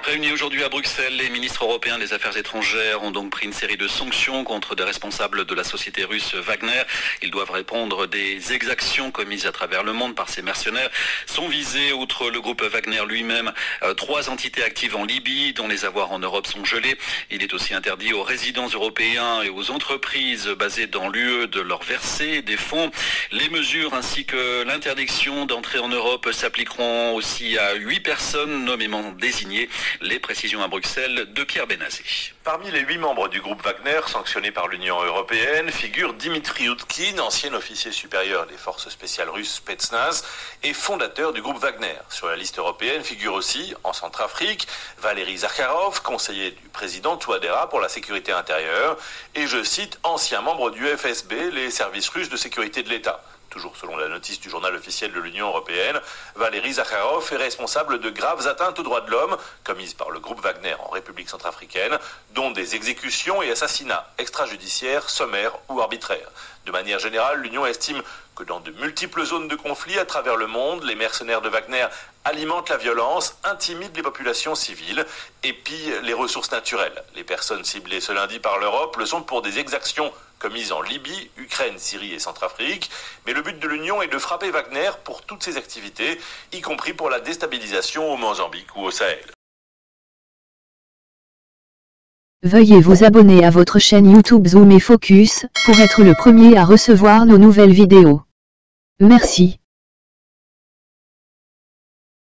Réunis aujourd'hui à Bruxelles, les ministres européens des Affaires étrangères ont donc pris une série de sanctions contre des responsables de la société russe Wagner. Ils doivent répondre des exactions commises à travers le monde par ces mercenaires. Sont visés, outre le groupe Wagner lui-même, 3 entités actives en Libye, dont les avoirs en Europe sont gelés. Il est aussi interdit aux résidents européens et aux entreprises basées dans l'UE de leur verser des fonds. Les mesures ainsi que l'interdiction d'entrer en Europe s'appliqueront aussi à 8 personnes nommément désignées. Les précisions à Bruxelles de Pierre Benazé. Parmi les 8 membres du groupe Wagner sanctionnés par l'Union européenne figure Dimitri Utkin, ancien officier supérieur des forces spéciales russes Spetsnaz et fondateur du groupe Wagner. Sur la liste européenne figure aussi, en Centrafrique, Valéry Zakharov, conseiller du président Touadéra pour la sécurité intérieure et, je cite, ancien membre du FSB, les services russes de sécurité de l'État. Toujours selon la notice du journal officiel de l'Union européenne, Valéry Zakharov est responsable de graves atteintes aux droits de l'homme commises par le groupe Wagner en République centrafricaine, dont des exécutions et assassinats extrajudiciaires, sommaires ou arbitraires. De manière générale, l'Union estime que dans de multiples zones de conflit à travers le monde, les mercenaires de Wagner alimentent la violence, intimident les populations civiles et pillent les ressources naturelles. Les personnes ciblées ce lundi par l'Europe le sont pour des exactions commises en Libye, Ukraine, Syrie et Centrafrique. Mais le but de l'Union est de frapper Wagner pour toutes ses activités, y compris pour la déstabilisation au Mozambique ou au Sahel. Veuillez vous abonner à votre chaîne YouTube Zoom et Focus pour être le premier à recevoir nos nouvelles vidéos. Merci.